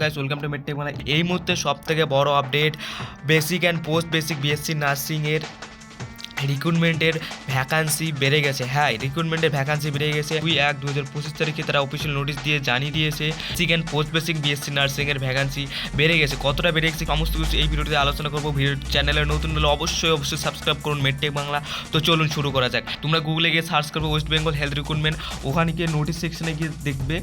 Guys welcome to MedTech Bangla. এই মুহূর্তে সব থেকে বড় update, basic and post basic BSc নার্সিংয়ের রিক্রুটমেন্টের ভ্যাকান্সি বেড়ে গেছে। হ্যাঁ, রিক্রুটমেন্টের ভ্যাকান্সি বেড়ে গেছে। 2/1/2025 তারিখে তারা অফিসিয়াল নোটিশ দিয়ে জানিয়ে দিয়েছে basic and post basic BSc নার্সিংয়ের ভ্যাকান্সি বেড়ে গেছে। কতটা বেড়ে গেছে সমস্ত কিছু এই ভিডিওতে আলোচনা করবো। ভিডিও চ্যানেলে নতুন হলে অবশ্যই সাবস্ক্রাইব করুন মেডটেক বাংলা। তো চলুন শুরু করা যাক। তোমরা গুগলে গিয়ে সার্চ করবে ওয়েস্ট বেঙ্গল হেলথ রিক্রুটমেন্ট, ওখানে গিয়ে নোটিশ সেকশনে গিয়ে দেখবে,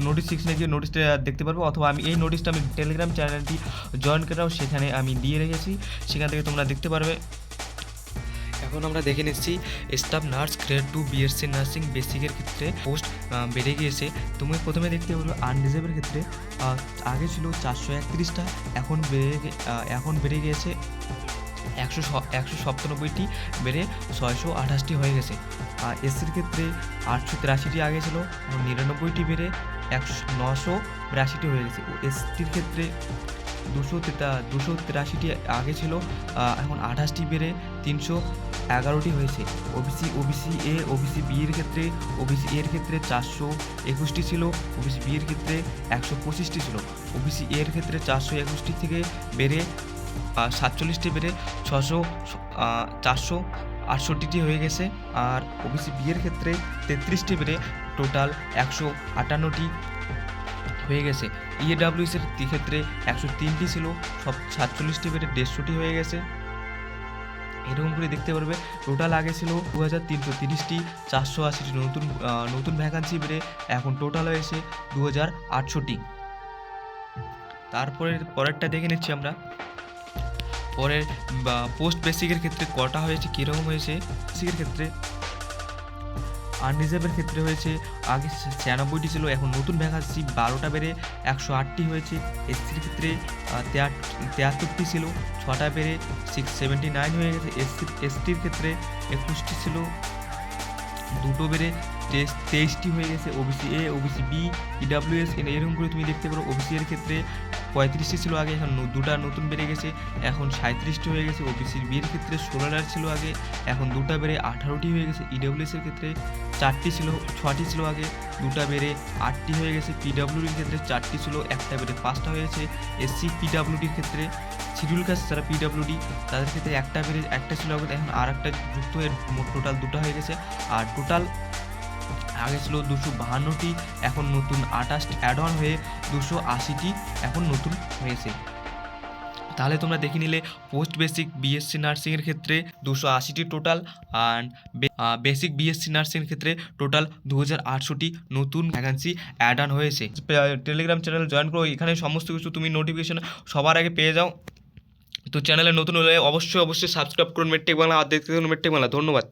নোটিশ সেকশনে গিয়ে নোটিশটা দেখতে পারবে। অথবা আমি এই নোটিশটা আমি টেলিগ্রাম চ্যানেলটি জয়েন করাও সেখানে আমি দিয়ে রেখেছি, সেখান থেকে তোমরা দেখতে পারবে। এখন আমরা দেখে নিচ্ছি staff nurse grade 2 BSc nursing বেসিকের ক্ষেত্রে পোস্ট বেড়ে গিয়েছে। তুমি প্রথমে দেখতে পারবে আনরিজার্ভের ক্ষেত্রে আগে ছিল 431টা, এখন বেড়ে গিয়েছে 197টি, বেড়ে 628টি হয়ে গেছে। এসসির ক্ষেত্রে 883টি আগে ছিল, 99টি বেড়ে 982টি হয়ে গেছে। এসটির ক্ষেত্রে 283টি আগে ছিল, এখন 28টি বেড়ে 311টি হয়েছে। ওবিসি এ ওবিসি বি এর ক্ষেত্রে ওবিসি এর ক্ষেত্রে 421টি ছিল, ওবিসি বি এর ক্ষেত্রে 125টি ছিল। ওবিসি এর ক্ষেত্রে 421টি থেকে বেড়ে 47টি বেড়ে 468টি হয়ে গেছে। আর ওবিসি বি এর ক্ষেত্রে 33টি বেড়ে টোটাল 158টি হয়ে গেছে। ইএডাব্লিউএস এর ক্ষেত্রে 103টি ছিল, সব 47টি বেড়ে 150টি হয়ে গেছে। এরকম করে দেখতে পারবে টোটাল আগে ছিল 2330টি, 480টি নতুন ভ্যাকান্সি বেড়ে এখন টোটাল হয়েছে 2800টি। পরেরটা দেখে নিচ্ছি আমরা। পরের পোস্ট বেসিকের ক্ষেত্রে কটা হয়েছে, কীরকম হয়েছে। বেসিকের ক্ষেত্রে আনরিজার্ভের ক্ষেত্রে হয়েছে আগে 96টি ছিল, এখন নতুন ভ্যাকান্সি 12টা বেড়ে 108টি হয়েছে। এসসির ক্ষেত্রে 73টি ছিল, 6টা বেড়ে 679 হয়ে গেছে। এসটির ক্ষেত্রে 21টি ছিল, 2টো বেড়ে 23টি হয়ে গেছে। OBC A OBC B EWS এরকম করে তুমি দেখতে পারো। ওবিসি এর ক্ষেত্রে 35টি ছিল আগে, এখন 2টা নতুন বেড়ে গেছে, এখন 37টি হয়ে গেছে। ওবিসি বি এর ক্ষেত্রে 16টা ছিল আগে, এখন 2টা বেড়ে 18টি হয়ে গেছে। ইডাব্লিউএস এর ক্ষেত্রে 6টি ছিল আগে, 2টা বেড়ে 8টি হয়ে গেছে। পিডাব্লিউডির ক্ষেত্রে 4টি ছিল, 1টা বেড়ে 5টা হয়েছে। এসসি পিডাব্লিউডির ক্ষেত্রে শিডিউল কাস্ট যারা পিডাব্লিউডি তাদের ক্ষেত্রে 1টা বেড়ে 1টা ছিল আগে, এখন আর একটা যুক্ত হয়ে মোট টোটাল 2টা হয়ে গেছে। আর টোটাল আগে ছিল 252টি, এখন নতুন 28 অ্যাড অন হয়ে 280টি এখন নতুন হয়েছে। তাহলে তোমরা দেখে নিলে পোস্ট বেসিক বিএসসি নার্সিংয়ের ক্ষেত্রে 280টি টোটাল, আর বেসিক বিএসসি নার্সিংয়ের ক্ষেত্রে টোটাল 2800টি নতুন ভ্যাকান্সি অ্যাড অন হয়েছে। টেলিগ্রাম চ্যানেল জয়েন করো, এখানে সমস্ত কিছু তুমি নোটিফিকেশন সবার আগে পেয়ে যাও। তো চ্যানেলে নতুন হলে অবশ্যই সাবস্ক্রাইব করুন মেডটেক বাংলা, আর দেখতে থাকুন মেডটেক বাংলা। ধন্যবাদ।